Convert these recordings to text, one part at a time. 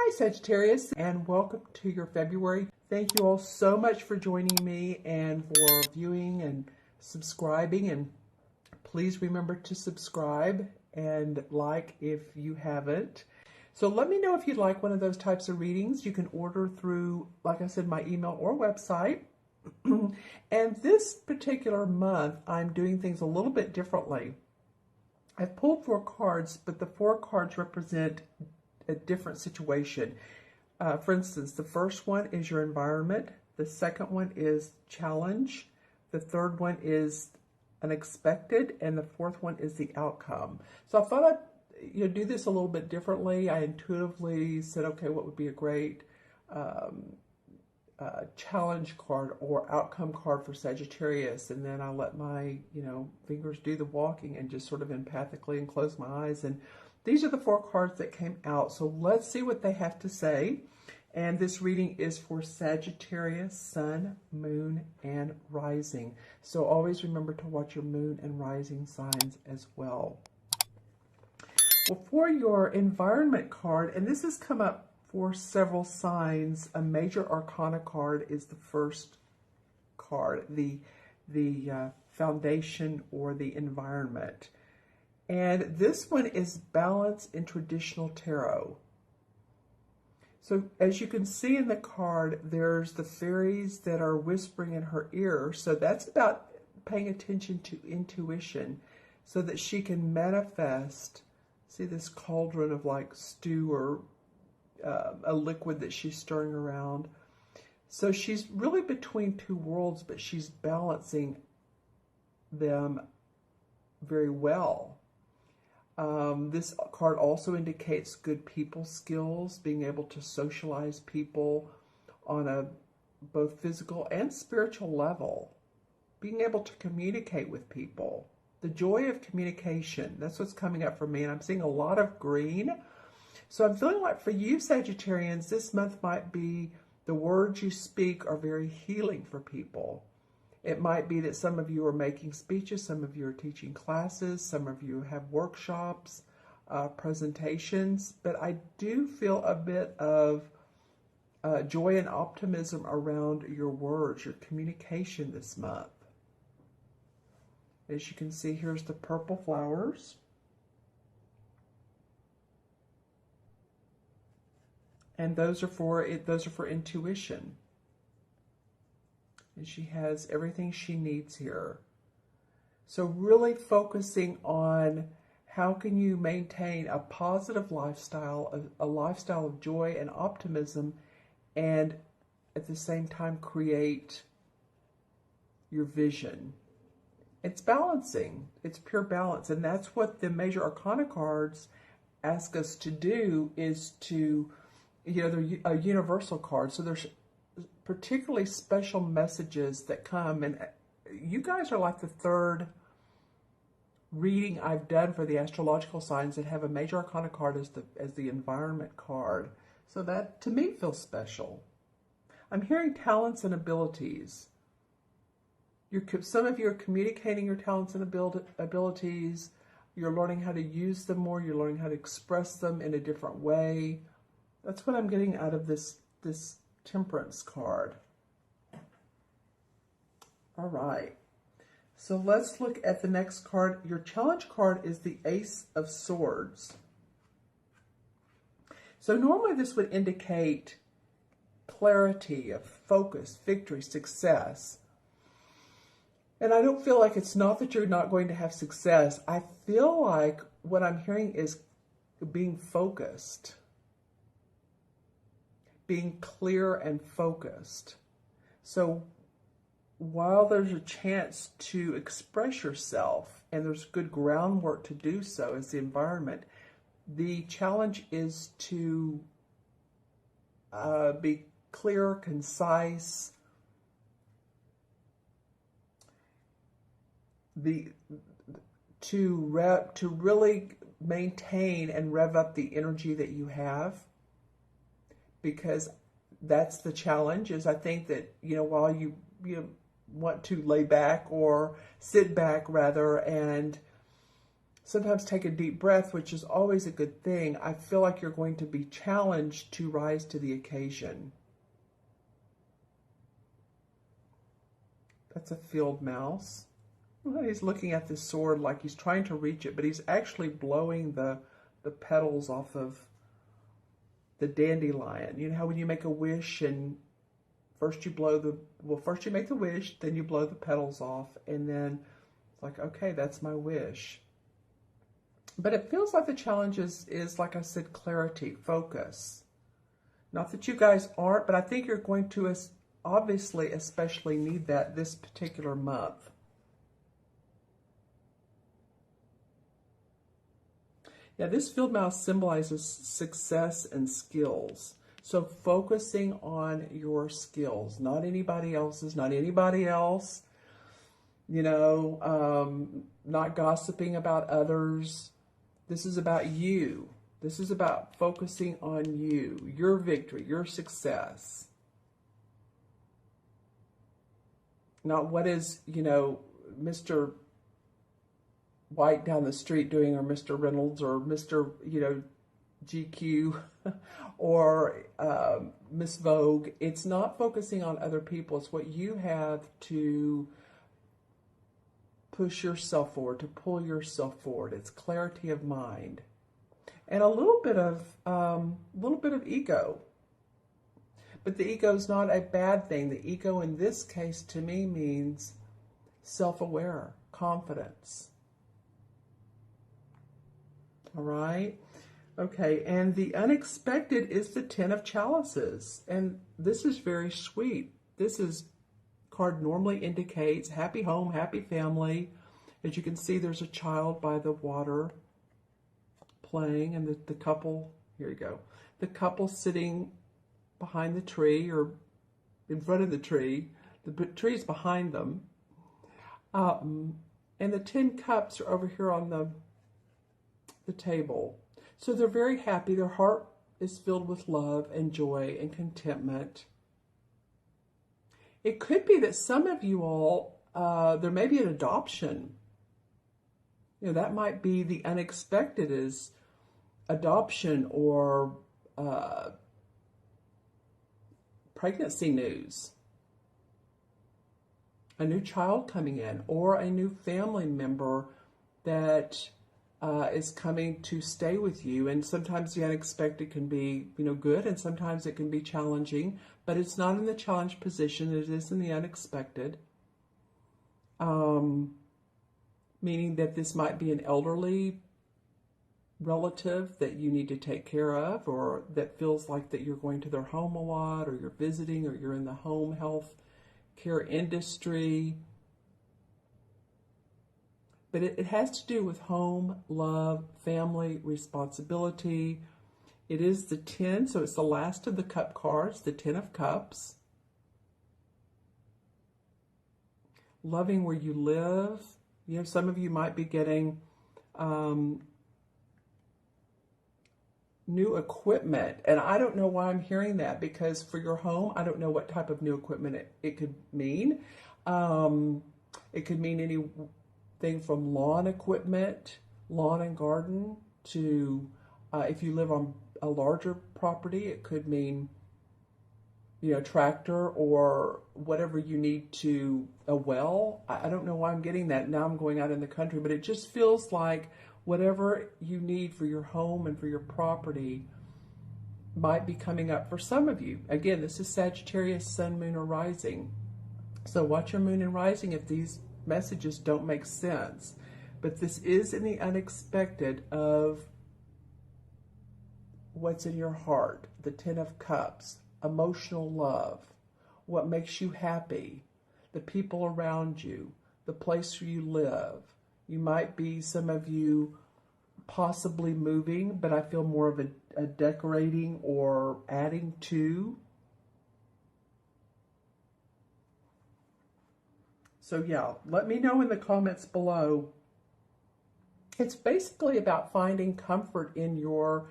Hi Sagittarius, and welcome to your February. Thank you all so much for joining me and for viewing and subscribing, and please remember to subscribe and like if you haven't. So let me know if you'd like one of those types of readings. You can order through, like I said, my email or website. And this particular month, I'm doing things a little bit differently. I've pulled 4 cards, but the 4 cards represent a different situation. For instance, the first one is your environment. The second one is challenge. The third one is unexpected. And the fourth one is the outcome. So I thought I'd do this a little bit differently. I intuitively said, okay, what would be a great challenge card or outcome card for Sagittarius, and then I let my fingers do the walking and just sort of empathically and close my eyes. And these are the 4 cards that came out. So let's see what they have to say. And this reading is for Sagittarius, Sun, Moon, and Rising. So always remember to watch your Moon and Rising signs as well. Well, for your environment card, and this has come up for several signs, a major arcana card is the first card, the foundation or the environment. And this one is balance in traditional tarot. So as you can see in the card, there's the fairies that are whispering in her ear. So that's about paying attention to intuition so that she can manifest. See this cauldron of like stew or a liquid that she's stirring around. So she's really between 2 worlds, but she's balancing them very well. This card also indicates good people skills, being able to socialize people on a both physical and spiritual level, being able to communicate with people, the joy of communication. That's what's coming up for me, and I'm seeing a lot of green. So I'm feeling like for you Sagittarians, this month might be the words you speak are very healing for people. It might be that some of you are making speeches, some of you are teaching classes, some of you have workshops, presentations, but I do feel a bit of joy and optimism around your words, your communication this month. As you can see, here's the purple flowers. And those are for intuition. And she has everything she needs here. So really focusing on how can you maintain a positive lifestyle, a lifestyle of joy and optimism, and at the same time create your vision. It's balancing. It's pure balance. And that's what the major arcana cards ask us to do, is to, they're a universal card. So there's particularly special messages that come, and you guys are like the 3rd reading I've done for the astrological signs that have a major arcana card as the environment card. So that to me feels special. I'm hearing talents and abilities. Some of you are communicating your talents and abilities. You're learning how to use them more. You're learning how to express them in a different way. That's what I'm getting out of this Temperance card. All right. So let's look at the next card. Your challenge card is the Ace of Swords. So normally this would indicate clarity of focus, victory, success. And I don't feel like it's not that you're not going to have success. I feel like what I'm hearing is being focused, being clear and focused. So while there's a chance to express yourself and there's good groundwork to do so as the environment, the challenge is to be clear, concise, to really maintain and rev up the energy that you have, because that's the challenge. Is I think that while you want to lay back or sit back rather and Sometimes take a deep breath, which is always a good thing. I feel like you're going to be challenged to rise to the occasion. That's a field mouse. Well, he's looking at this sword like he's trying to reach it, but he's actually blowing the petals off of the dandelion. You know how when you make a wish and first you make the wish, then you blow the petals off, and then it's like, okay, that's my wish. But it feels like the challenge is, like I said, clarity, focus. Not that you guys aren't, but I think you're going to obviously especially need that this particular month. Yeah, this field mouse symbolizes success and skills. So focusing on your skills, not anybody else's, not anybody else, you know, not gossiping about others. This is about you. This is about focusing on you, your victory, your success. Not what is, you know, Mr. White down the street doing, or Mr. Reynolds, or Mr., you know, GQ, or Miss Vogue. It's not focusing on other people. It's what you have to push yourself forward, to pull yourself forward. It's clarity of mind, and a little bit of ego. But the ego is not a bad thing. The ego in this case to me means self-aware, confidence. All right. Okay, and the unexpected is the Ten of Chalices, and this is very sweet. This card normally indicates happy home, happy family. As you can see, there's a child by the water playing, and the couple, here you go, the couple sitting behind the tree, or in front of the tree. The tree's behind them. And the 10 cups are over here on the table. So they're very happy. Their heart is filled with love and joy and contentment. It could be that some of you all, there may be an adoption. You know, that might be the unexpected, is adoption or pregnancy news. A new child coming in, or a new family member that is coming to stay with you. And sometimes the unexpected can be, you know, good, and sometimes it can be challenging, but it's not in the challenge position. It is in the unexpected. Meaning that this might be an elderly relative that you need to take care of, or that feels like that you're going to their home a lot, or you're visiting, or you're in the home health care industry. But it has to do with home, love, family, responsibility. It is the 10, so it's the last of the cup cards, the 10 of cups. Loving where you live. You know, some of you might be getting new equipment. And I don't know why I'm hearing that, because for your home, I don't know what type of new equipment it could mean. It could mean anything from lawn equipment, lawn and garden, to if you live on a larger property, it could mean, you know, tractor or whatever you need to, a well. I don't know why I'm getting that. Now I'm going out in the country, but it just feels like whatever you need for your home and for your property might be coming up for some of you. Again, this is Sagittarius, Sun, Moon, or Rising. So watch your Moon and Rising if these messages don't make sense. But this is in the unexpected of what's in your heart, the 10 of Cups, emotional love, what makes you happy, the people around you, the place where you live. You might be, some of you, possibly moving, but I feel more of a decorating or adding to. So yeah, let me know in the comments below. It's basically about finding comfort in your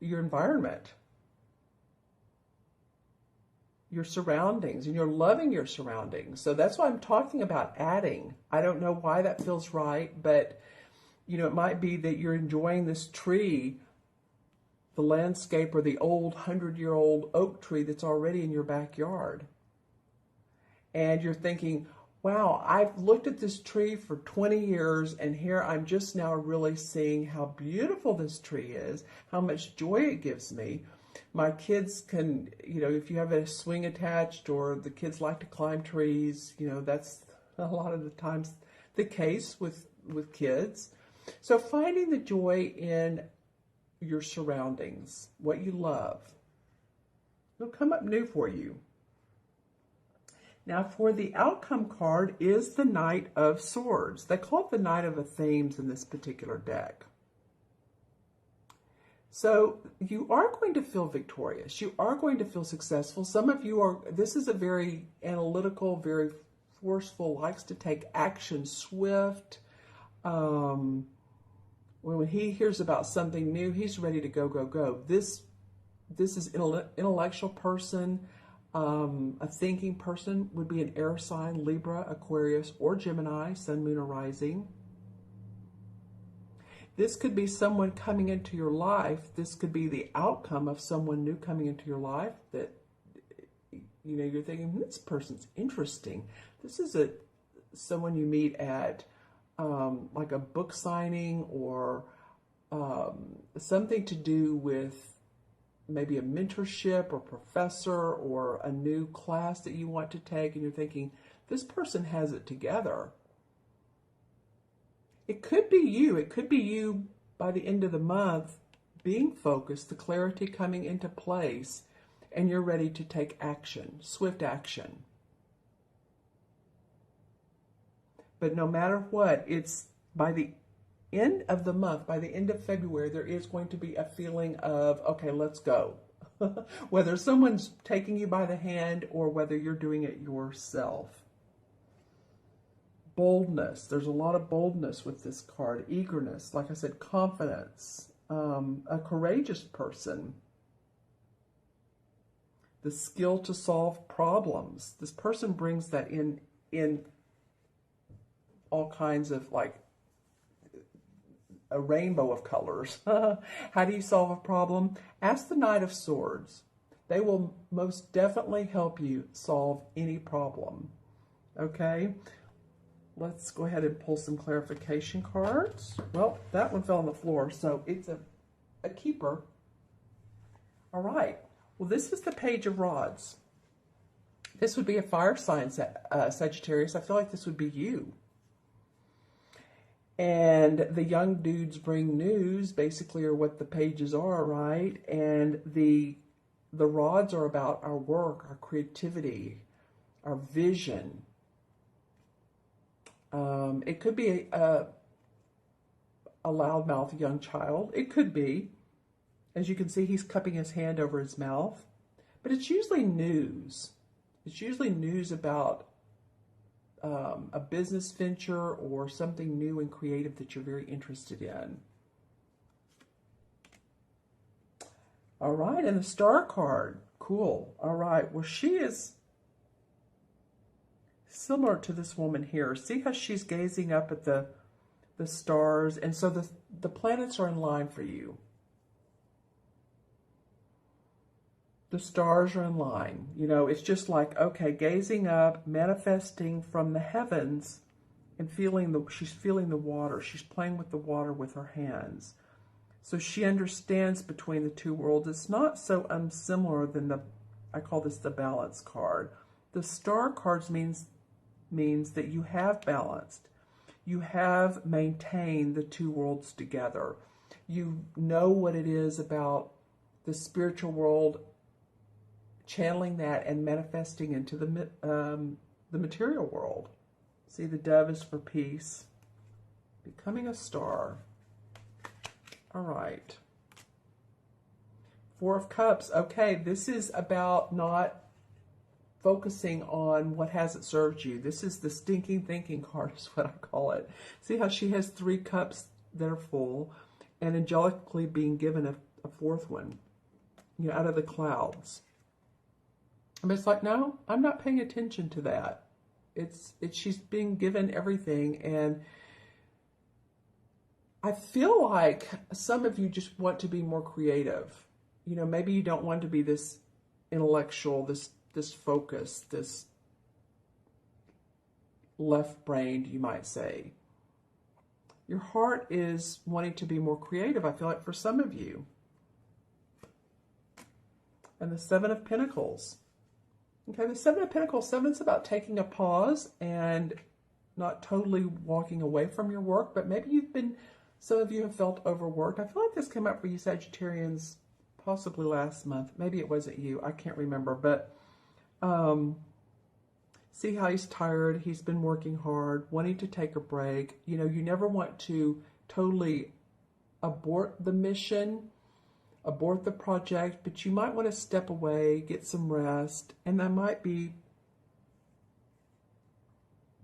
environment. your surroundings, and you're loving your surroundings. So that's why I'm talking about adding. I don't know why that feels right, but you know, it might be that you're enjoying this tree, the landscape, or the old 100-year-old oak tree that's already in your backyard. And you're thinking, wow, I've looked at this tree for 20 years, and here I'm just now really seeing how beautiful this tree is, how much joy it gives me. My kids can, you know, if you have a swing attached, or the kids like to climb trees, you know, that's a lot of the times the case with kids. So finding the joy in your surroundings, what you love, it'll come up new for you. Now for the outcome card is the Knight of Swords. They call it the Knight of Themes in this particular deck. So you are going to feel victorious. You are going to feel successful. Some of you are, this is a very analytical, very forceful, likes to take action, swift. When he hears about something new, he's ready to go, go, go. This is an intellectual person, a thinking person, would be an air sign, Libra, Aquarius, or Gemini, Sun, Moon, or Rising. This could be someone coming into your life. This could be the outcome of someone new coming into your life that, you know, you're thinking, this person's interesting. This is someone you meet at like a book signing, or something to do with maybe a mentorship or professor, or a new class that you want to take, and you're thinking, this person has it together. It could be you. It could be you by the end of the month being focused, the clarity coming into place, and you're ready to take action, swift action. But no matter what, it's by the end of the month, by the end of February, there is going to be a feeling of, okay, let's go. Whether someone's taking you by the hand or whether you're doing it yourself. Boldness. There's a lot of boldness with this card. Eagerness. Like I said, confidence. A courageous person. The skill to solve problems. This person brings that in all kinds of, like, a rainbow of colors. How do you solve a problem? Ask the Knight of Swords. They will most definitely help you solve any problem. Okay? Let's go ahead and pull some clarification cards. Well, that one fell on the floor, so it's a keeper. All right. Well, this is the Page of Rods. This would be a fire sign, Sagittarius. I feel like this would be you. And the young dudes bring news, basically, are what the pages are, right? And the rods are about our work, our creativity, our vision. It could be a loudmouth young child. It could be. As you can see, he's cupping his hand over his mouth. But it's usually news. It's usually news about a business venture or something new and creative that you're very interested in. All right, and the Star card. Cool. All right, well, she is similar to this woman here. See how she's gazing up at the stars? And so the planets are in line for you. The stars are in line. You know, it's just like, okay, gazing up, manifesting from the heavens, and she's feeling the water. She's playing with the water with her hands. So she understands between the two worlds. It's not so unsimilar than I call this the balance card. The Star cards means that you have balanced. You have maintained the two worlds together. You know what it is about the spiritual world, channeling that and manifesting into the material world. See, the dove is for peace. Becoming a star. All right. Four of Cups. Okay, this is about not focusing on what hasn't served you. This is the stinking thinking card, is what I call it. See how she has 3 cups that are full, and angelically being given a 4th one, you know, out of the clouds. But it's like, no, I'm not paying attention to that. She's being given everything, and I feel like some of you just want to be more creative. You know, maybe you don't want to be this intellectual, this focused, this left-brained, you might say. Your heart is wanting to be more creative, I feel like, for some of you. And the Seven of Pentacles. Okay, the Seven of Pentacles, seven's about taking a pause and not totally walking away from your work, but maybe some of you have felt overworked. I feel like this came up for you Sagittarians possibly last month. Maybe it wasn't you. I can't remember. But see how he's tired. He's been working hard, wanting to take a break. You know, you never want to totally abort the mission, abort the project, but you might want to step away, get some rest. And that might be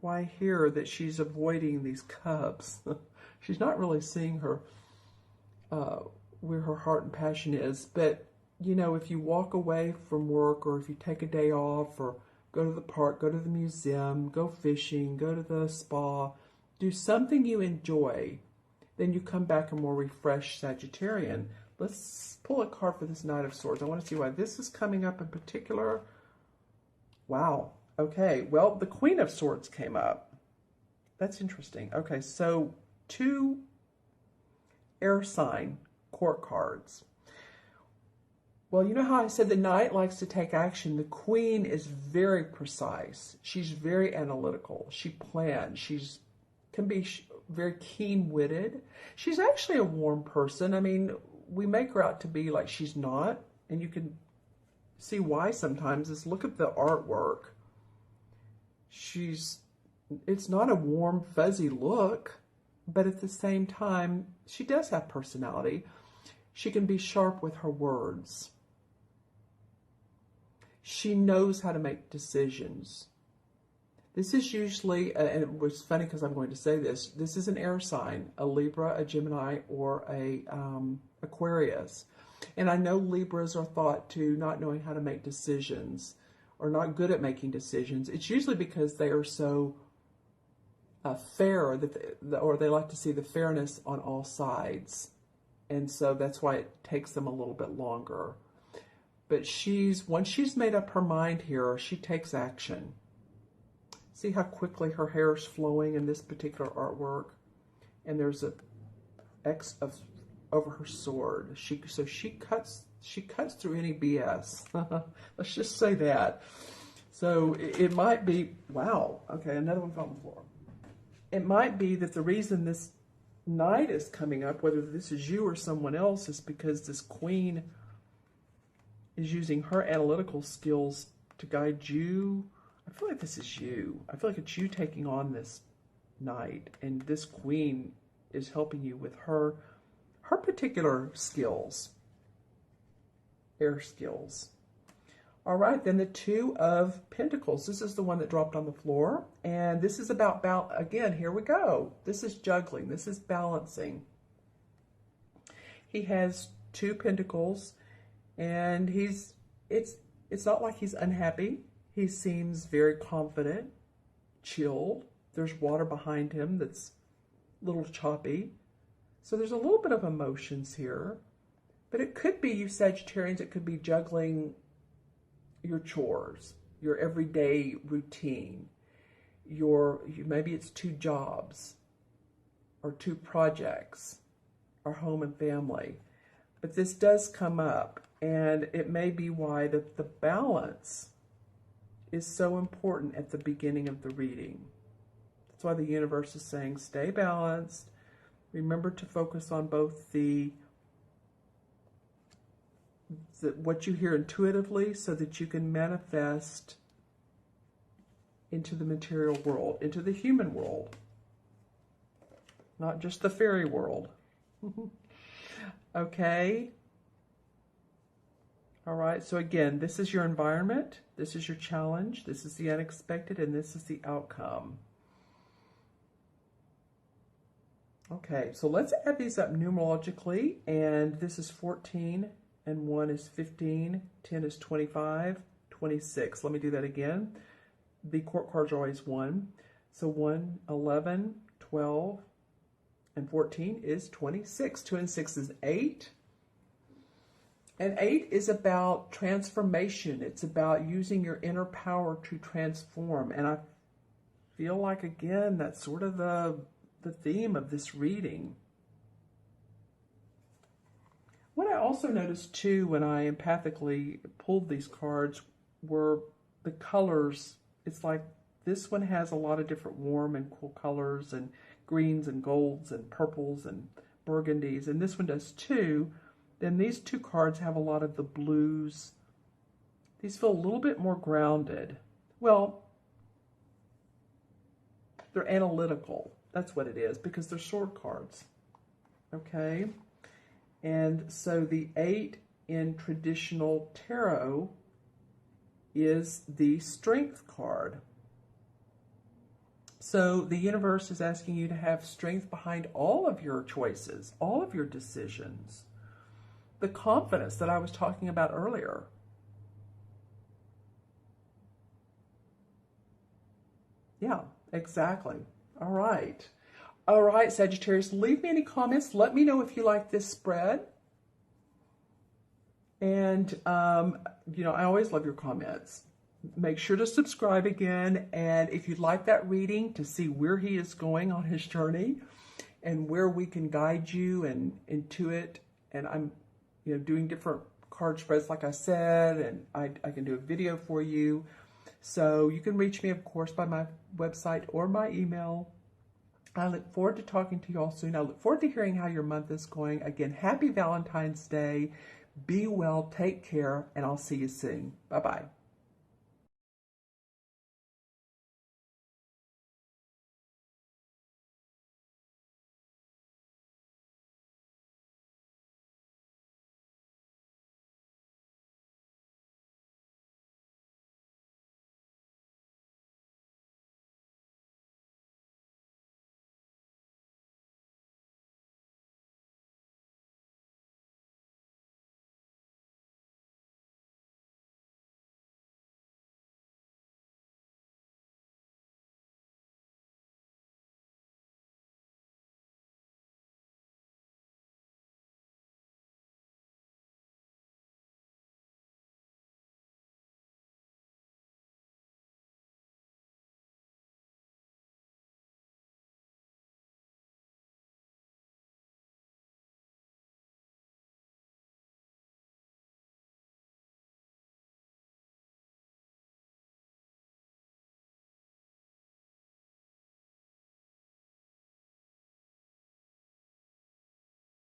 why I hear that she's avoiding these cubs. She's not really seeing her where her heart and passion is. But, you know, if you walk away from work, or if you take a day off, or go to the park, go to the museum, go fishing, go to the spa, do something you enjoy, then you come back a more refreshed Sagittarian. Let's pull a card for this Knight of Swords. I want to see why this is coming up in particular. Wow. Okay. Well, the Queen of Swords came up. That's interesting. Okay. So 2 air sign court cards. Well, you know how I said the Knight likes to take action? The Queen is very precise. She's very analytical. She plans. She's can be very keen-witted. She's actually a warm person. I mean, we make her out to be like she's not, and you can see why sometimes. Is look at the artwork. It's not a warm, fuzzy look, but at the same time, she does have personality. She can be sharp with her words. She knows how to make decisions. This is usually, and it was funny because I'm going to say this is an air sign, a Libra, a Gemini, or a Aquarius. And I know Libras are thought to not knowing how to make decisions, or not good at making decisions. It's usually because they are so fair, or they like to see the fairness on all sides. And so that's why it takes them a little bit longer. But once she's made up her mind here, she takes action. See how quickly her hair is flowing in this particular artwork? And there's a X over her sword. So she cuts through any BS. Let's just say that. So it might be, wow, okay, another one fell on the floor. It might be that the reason this Knight is coming up, whether this is you or someone else, is because this Queen is using her analytical skills to guide you. I feel like this is you. I feel like it's you taking on this Knight, and this Queen is helping you with her particular skills, air skills. All right, then the 2 of Pentacles. This is the one that dropped on the floor. And this is about, again, here we go. This is juggling. This is balancing. He has 2 Pentacles, and it's not like he's unhappy. He seems very confident, chilled. There's water behind him that's a little choppy. So there's a little bit of emotions here. But it could be, you Sagittarians, it could be juggling your chores, your everyday routine, maybe it's 2 jobs or 2 projects or home and family. But this does come up, and it may be why the balance is so important at the beginning of the reading. That's why the universe is saying stay balanced. Remember to focus on both what you hear intuitively, so that you can manifest into the material world, into the human world, not just the fairy world. Okay? All right, so again, this is your environment, this is your challenge, this is the unexpected, and this is the outcome. Okay, so let's add these up numerologically, and this is 14, and 1 is 15, 10 is 25, 26. Let me do that again. The court cards are always 1. So 1, 11, 12, and 14 is 26. 2 and 6 is 8. And 8 is about transformation. It's about using your inner power to transform. And I feel like, again, that's sort of the theme of this reading. What I also noticed, too, when I empathically pulled these cards were the colors. It's like this one has a lot of different warm and cool colors, and greens and golds and purples and burgundies, and this one does too. Then these two cards have a lot of the blues. These feel a little bit more grounded. Well, they're analytical. That's what it is, because they're sword cards. Okay? And so the 8 in traditional tarot is the strength card. So the universe is asking you to have strength behind all of your choices, all of your decisions. The confidence that I was talking about earlier. Yeah, exactly. All right. All right, Sagittarius, leave me any comments. Let me know if you like this spread. And, you know, I always love your comments. Make sure to subscribe again. And if you'd like that reading to see where he is going on his journey and where we can guide you and into it. And I'm, you know, doing different card spreads, like I said, and I can do a video for you. So you can reach me, of course, by my website or my email. I look forward to talking to you all soon. I look forward to hearing how your month is going. Again, happy Valentine's Day. Be well, take care, and I'll see you soon. Bye-bye.